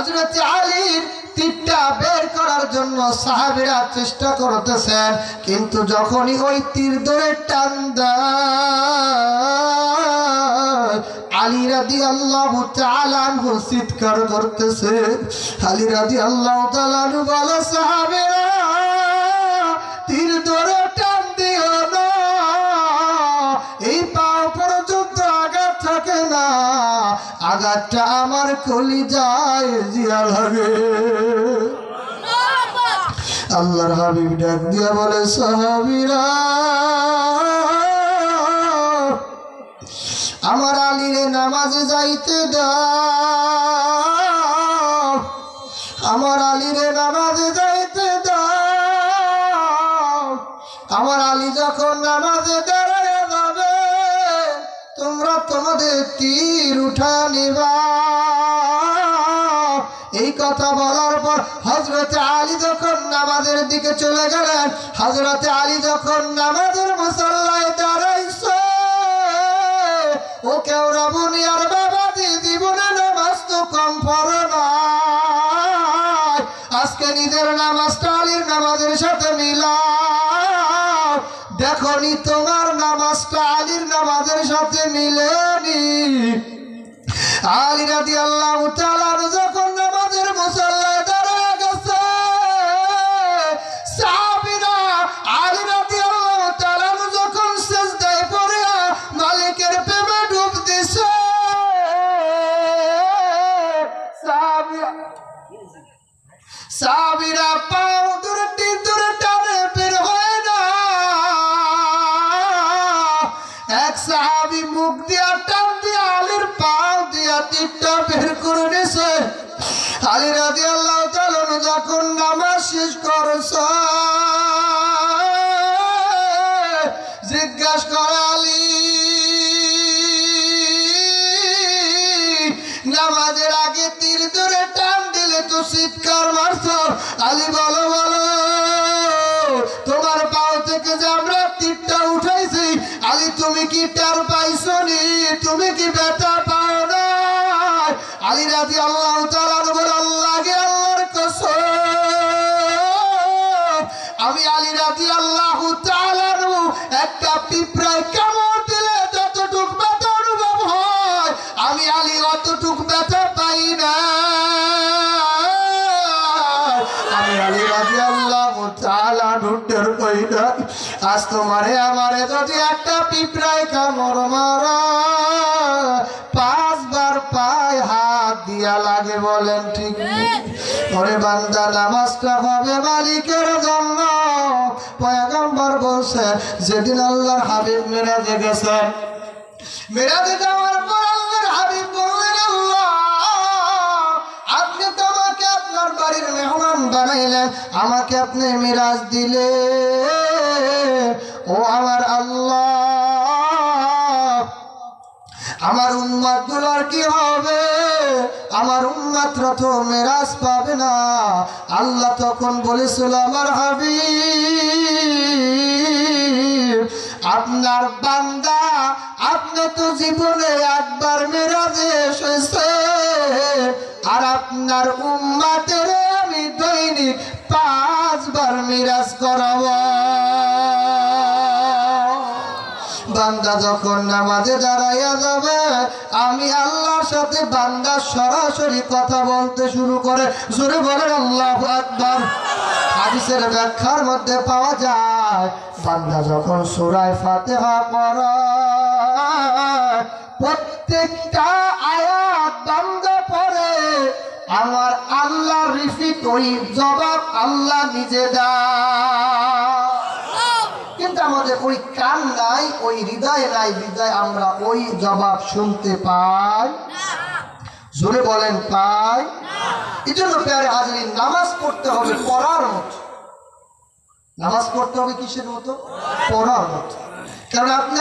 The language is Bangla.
হযরত আলীর তীরটা বের করার জন্য সাহাবীরা চেষ্টা করতেছেন, কিন্তু যখনই ওই তীর ধরে টান দেয় আলী রাদিয়াল্লাহু তাআলা আনহু চিৎকার করতেছে। আলী রাদিয়াল্লাহু তাআলা আনহু বলে, সাহাবীরা তীর ধরে টান দিও না, এই পাও পর্যন্ত আঘাত থাকে না, আঘাতটা আমার কলিজায় জিয়া লাগে। আল্লাহর হাবিব ডাক দিয়া বলে, সাহাবীরা আমার আলীরে নামাজে যাইতে দাও, আমার আলীরে নামাজে যাইতে দাও। আমার আলী যখন নামাজে দাঁড়ায় যাবে তোমরা তোমাদের তীর উঠা নিবা। এই কথা বলার পর হযরত আলী যখন নামাজের দিকে চলে গেলেন, হযরত আলী যখন নামাজের মুসল্লায় দাঁড়াইছে, ও কেওড়া বুনিয়ার বাবাজি, জীবনে নামাজ তো কম পড়ো না, আজকে নিজের নামাজটা আলীর নামাজের সাথে মিলাও, দেখনি তোমার নামাজটা আলীর নামাজের সাথে মিলেনি। আলী রাদিয়াল্লাহু তাআলা যখন নামাজের মুসল্লায় দাঁড়ায় গেছে, সাহাবীরা আলী রাদিয়াল্লাহু তাআলা যখন সিজদায় পড়ে মালিকের প্রেমে ডুব দিছে, সাহাবীরা পাও ধরে তীর ধরে টানে বের হয় না। এক সাহাবী মুখ দিয়া টান দিয়া আলীর পাও দিয়া তীরটা বের করে নিছে। আলী রাদিয়াল্লাহু তাআলা যখন নামাজ শেষ করেছে, জিজ্ঞাসা করে, আলী নামাজের আগে তীর ধরে টান দিলে তো চিৎকার মারছো, আলী বলো বলো তোমার পাও থেকে যে আমরা তীরটা উঠাইছি, আলী তুমি কি টের পাইছো নি? তুমি কি ব্যথা পাও না? আলী রাদিয়াল্লাহু তাআলা বলে, আল্লাহকে আল্লাহর কসম, আমি আলী রাদিয়াল্লাহু তাআলা একটা পিঁপড়ায় কামড় দিলে যতটুক ব্যথা অনুভব হয় আমি আলী অতটুক ব্যথা পাই না। আমি আলী রাদিয়াল্লাহু তাআলা ঢুটের কই না, আজ তোমারে আমারে যদি একটা পিঁপড়ায় কামড় মারা 5 বার পায়ে হাত দিয়া লাগে, বলেন ঠিক নেই? ওরে বান্দা, নামাজটা হবে মালিকের জন্য। পয়গম্বর বলছে, যেদিন আল্লাহর হাবিব মিরাজে গেছেন, মিরাজে যাওয়ার পর আল্লাহর হাবিব বললেন, আল্লাহ আপনি তো আমাকে আপনার বাড়ির মেহমান বানাইলেন, আমাকে আপনি মিরাজ দিলে, ও আমার আল্লাহ আমার উম্মত গুলোর কি হবে? আমার উম্মতরা তো মিরাজ পাবে না। আল্লাহ তখন বলেছিল, আমার হাবিব আপনার বান্দা আপনি তো জীবনে একবার মিরাজে এসেছে, আর আপনার উম্মতের আমি দৈনিক 5 বার মিরাজ করাবো। বান্দা যখন নামাজে দাঁড়াইয়া যাবে, আমি আল্লাহর সাথে বান্দা সরাসরি কথা বলতে শুরু করে। জোরে বলেন আল্লাহু আকবার। হাদিসের ব্যাখ্যার মধ্যে পাওয়া যায়, বান্দা যখন সূরা ফাতিহা পড়ে, প্রত্যেকটা আয়াত বান্দা পড়ে, আমার আল্লাহ রিফিক ওই জবাব আল্লাহ নিজে দেয়। কিন্তু আমাদের ওই কান নাই, ওই হৃদয় নাই, হৃদয় আমরা ওই জবাব শুনতে পাই। জোরে বলেন পাই। এই জন্য প্যারে হাজরিন, নামাজ পড়তে হবে পড়ার মতো। নামাজ পড়তে হবে কিসের মতো? পড়ার মতো। কারণ আপনি